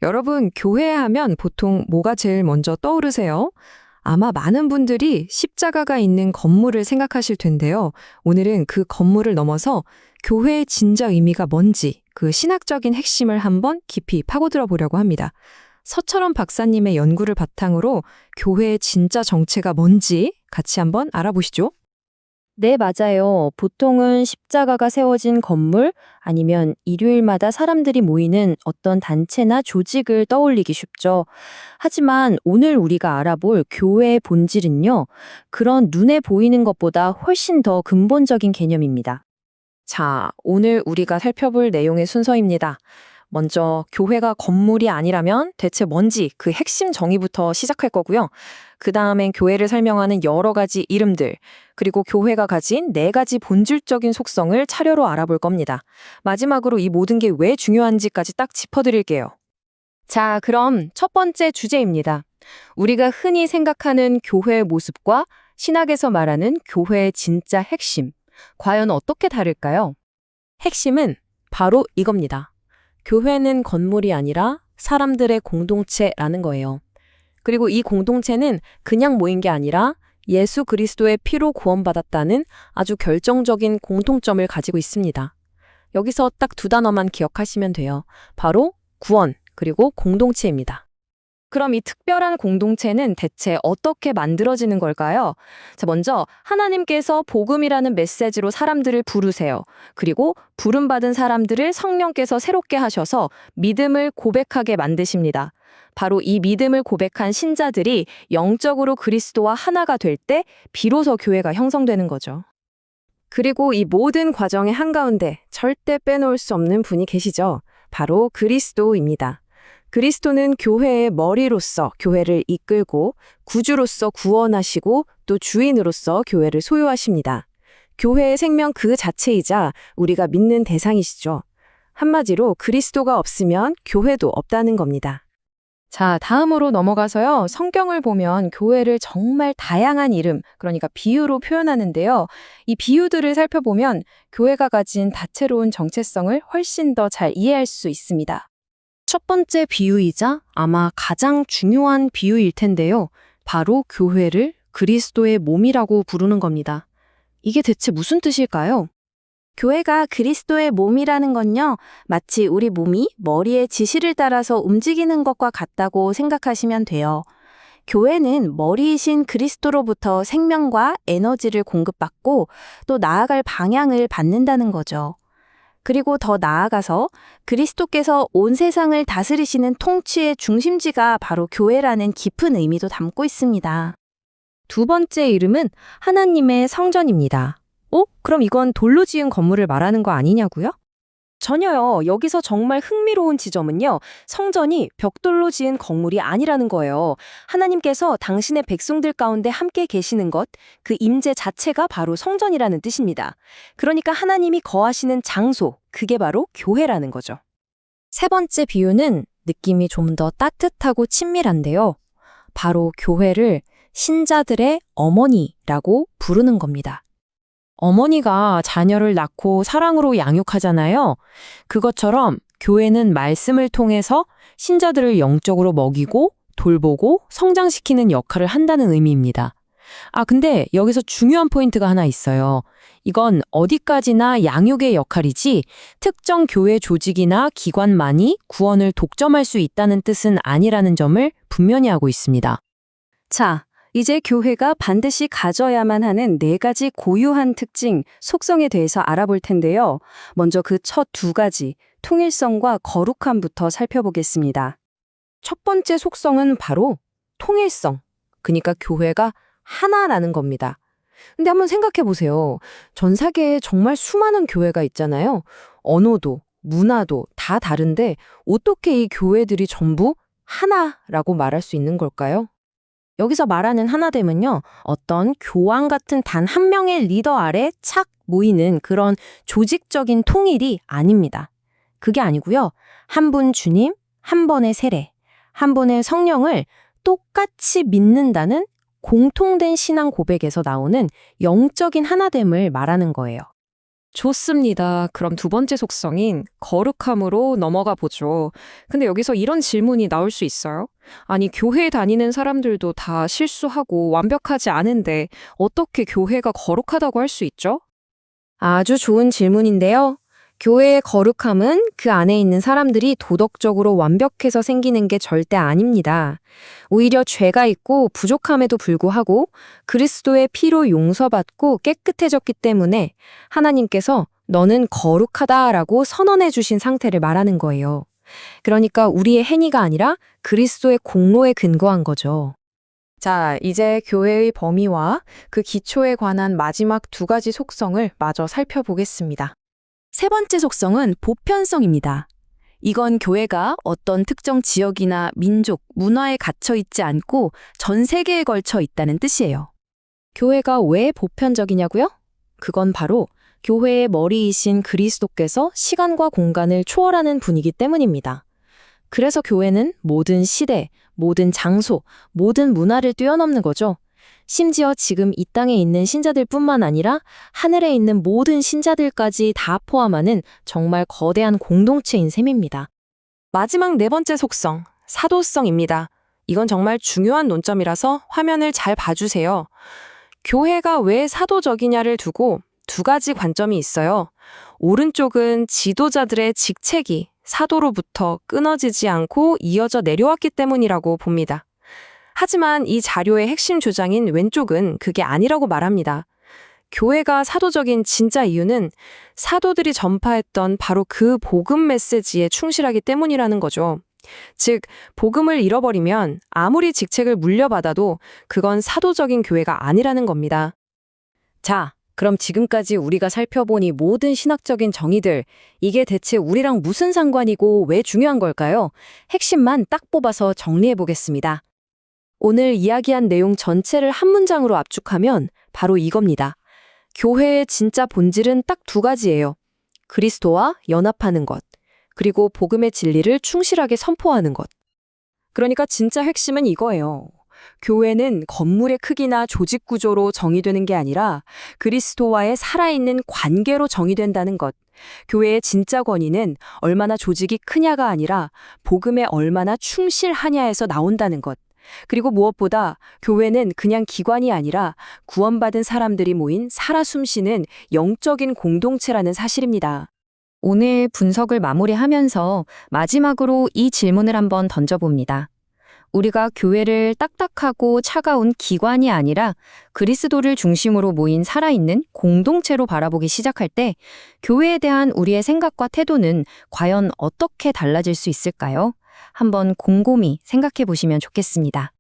여러분, 교회 하면 보통 뭐가 제일 먼저 떠오르세요? 아마 많은 분들이 십자가가 있는 건물을 생각하실 텐데요. 오늘은 그 건물을 넘어서 교회의 진짜 의미가 뭔지 그 신학적인 핵심을 한번 깊이 파고들어 보려고 합니다. 서철원 박사님의 연구를 바탕으로 교회의 진짜 정체가 뭔지 같이 한번 알아보시죠. 네, 맞아요. 보통은 십자가가 세워진 건물 아니면 일요일마다 사람들이 모이는 어떤 단체나 조직을 떠올리기 쉽죠. 하지만 오늘 우리가 알아볼 교회의 본질은요, 그런 눈에 보이는 것보다 훨씬 더 근본적인 개념입니다. 자, 오늘 우리가 살펴볼 내용의 순서입니다. 먼저 교회가 건물이 아니라면 대체 뭔지 그 핵심 정의부터 시작할 거고요. 그 다음엔 교회를 설명하는 여러 가지 이름들, 그리고 교회가 가진 네 가지 본질적인 속성을 차례로 알아볼 겁니다. 마지막으로 이 모든 게 왜 중요한지까지 딱 짚어드릴게요. 자, 그럼 첫 번째 주제입니다. 우리가 흔히 생각하는 교회의 모습과 신학에서 말하는 교회의 진짜 핵심. 과연 어떻게 다를까요? 핵심은 바로 이겁니다. 교회는 건물이 아니라 사람들의 공동체라는 거예요. 그리고 이 공동체는 그냥 모인 게 아니라 예수 그리스도의 피로 구원받았다는 아주 결정적인 공통점을 가지고 있습니다. 여기서 딱 두 단어만 기억하시면 돼요. 바로 구원, 그리고 공동체입니다. 그럼 이 특별한 공동체는 대체 어떻게 만들어지는 걸까요? 자, 먼저 하나님께서 복음이라는 메시지로 사람들을 부르세요. 그리고 부름받은 사람들을 성령께서 새롭게 하셔서 믿음을 고백하게 만드십니다. 바로 이 믿음을 고백한 신자들이 영적으로 그리스도와 하나가 될 때 비로소 교회가 형성되는 거죠. 그리고 이 모든 과정의 한가운데 절대 빼놓을 수 없는 분이 계시죠. 바로 그리스도입니다. 그리스도는 교회의 머리로서 교회를 이끌고 구주로서 구원하시고 또 주인으로서 교회를 소유하십니다. 교회의 생명 그 자체이자 우리가 믿는 대상이시죠. 한마디로 그리스도가 없으면 교회도 없다는 겁니다. 자, 다음으로 넘어가서요. 성경을 보면 교회를 정말 다양한 이름, 그러니까 비유로 표현하는데요. 이 비유들을 살펴보면 교회가 가진 다채로운 정체성을 훨씬 더 잘 이해할 수 있습니다. 첫 번째 비유이자 아마 가장 중요한 비유일 텐데요. 바로 교회를 그리스도의 몸이라고 부르는 겁니다. 이게 대체 무슨 뜻일까요? 교회가 그리스도의 몸이라는 건요, 마치 우리 몸이 머리의 지시를 따라서 움직이는 것과 같다고 생각하시면 돼요. 교회는 머리이신 그리스도로부터 생명과 에너지를 공급받고 또 나아갈 방향을 받는다는 거죠. 그리고 더 나아가서 그리스도께서 온 세상을 다스리시는 통치의 중심지가 바로 교회라는 깊은 의미도 담고 있습니다. 두 번째 이름은 하나님의 성전입니다. 그럼 이건 돌로 지은 건물을 말하는 거 아니냐고요? 전혀요. 여기서 정말 흥미로운 지점은요. 성전이 벽돌로 지은 건물이 아니라는 거예요. 하나님께서 당신의 백성들 가운데 함께 계시는 것, 그 임재 자체가 바로 성전이라는 뜻입니다. 그러니까 하나님이 거하시는 장소, 그게 바로 교회라는 거죠. 세 번째 비유는 느낌이 좀 더 따뜻하고 친밀한데요. 바로 교회를 신자들의 어머니라고 부르는 겁니다. 어머니가 자녀를 낳고 사랑으로 양육하잖아요. 그것처럼 교회는 말씀을 통해서 신자들을 영적으로 먹이고 돌보고 성장시키는 역할을 한다는 의미입니다. 근데 여기서 중요한 포인트가 하나 있어요. 이건 어디까지나 양육의 역할이지 특정 교회 조직이나 기관만이 구원을 독점할 수 있다는 뜻은 아니라는 점을 분명히 하고 있습니다. 자, 이제 교회가 반드시 가져야만 하는 네 가지 고유한 특징, 속성에 대해서 알아볼 텐데요. 먼저 그 첫 두 가지, 통일성과 거룩함부터 살펴보겠습니다. 첫 번째 속성은 바로 통일성, 그러니까 교회가 하나라는 겁니다. 근데 한번 생각해 보세요. 전 세계에 정말 수많은 교회가 있잖아요. 언어도, 문화도 다 다른데 어떻게 이 교회들이 전부 하나라고 말할 수 있는 걸까요? 여기서 말하는 하나됨은요, 어떤 교황 같은 단 한 명의 리더 아래 착 모이는 그런 조직적인 통일이 아닙니다. 그게 아니고요, 한 분 주님, 한 번의 세례, 한 분의 성령을 똑같이 믿는다는 공통된 신앙 고백에서 나오는 영적인 하나됨을 말하는 거예요. 좋습니다. 그럼 두 번째 속성인 거룩함으로 넘어가 보죠. 근데 여기서 이런 질문이 나올 수 있어요. 아니, 교회 다니는 사람들도 다 실수하고 완벽하지 않은데 어떻게 교회가 거룩하다고 할 수 있죠? 아주 좋은 질문인데요. 교회의 거룩함은 그 안에 있는 사람들이 도덕적으로 완벽해서 생기는 게 절대 아닙니다. 오히려 죄가 있고 부족함에도 불구하고 그리스도의 피로 용서받고 깨끗해졌기 때문에 하나님께서 너는 거룩하다라고 선언해 주신 상태를 말하는 거예요. 그러니까 우리의 행위가 아니라 그리스도의 공로에 근거한 거죠. 자, 이제 교회의 범위와 그 기초에 관한 마지막 두 가지 속성을 마저 살펴보겠습니다. 세 번째 속성은 보편성입니다. 이건 교회가 어떤 특정 지역이나 민족, 문화에 갇혀 있지 않고 전 세계에 걸쳐 있다는 뜻이에요. 교회가 왜 보편적이냐고요? 그건 바로 교회의 머리이신 그리스도께서 시간과 공간을 초월하는 분이기 때문입니다. 그래서 교회는 모든 시대, 모든 장소, 모든 문화를 뛰어넘는 거죠. 심지어 지금 이 땅에 있는 신자들뿐만 아니라 하늘에 있는 모든 신자들까지 다 포함하는 정말 거대한 공동체인 셈입니다. 마지막 네 번째 속성, 사도성입니다. 이건 정말 중요한 논점이라서 화면을 잘 봐주세요. 교회가 왜 사도적이냐를 두고 두 가지 관점이 있어요. 오른쪽은 지도자들의 직책이 사도로부터 끊어지지 않고 이어져 내려왔기 때문이라고 봅니다. 하지만 이 자료의 핵심 주장인 왼쪽은 그게 아니라고 말합니다. 교회가 사도적인 진짜 이유는 사도들이 전파했던 바로 그 복음 메시지에 충실하기 때문이라는 거죠. 즉, 복음을 잃어버리면 아무리 직책을 물려받아도 그건 사도적인 교회가 아니라는 겁니다. 자, 그럼 지금까지 우리가 살펴본 이 모든 신학적인 정의들, 이게 대체 우리랑 무슨 상관이고 왜 중요한 걸까요? 핵심만 딱 뽑아서 정리해 보겠습니다. 오늘 이야기한 내용 전체를 한 문장으로 압축하면 바로 이겁니다. 교회의 진짜 본질은 딱 두 가지예요. 그리스도와 연합하는 것, 그리고 복음의 진리를 충실하게 선포하는 것. 그러니까 진짜 핵심은 이거예요. 교회는 건물의 크기나 조직 구조로 정의되는 게 아니라 그리스도와의 살아있는 관계로 정의된다는 것. 교회의 진짜 권위는 얼마나 조직이 크냐가 아니라 복음에 얼마나 충실하냐에서 나온다는 것. 그리고 무엇보다 교회는 그냥 기관이 아니라 구원받은 사람들이 모인 살아 숨쉬는 영적인 공동체라는 사실입니다. 오늘 분석을 마무리하면서 마지막으로 이 질문을 한번 던져봅니다. 우리가 교회를 딱딱하고 차가운 기관이 아니라 그리스도를 중심으로 모인 살아있는 공동체로 바라보기 시작할 때 교회에 대한 우리의 생각과 태도는 과연 어떻게 달라질 수 있을까요? 한번 곰곰이 생각해 보시면 좋겠습니다.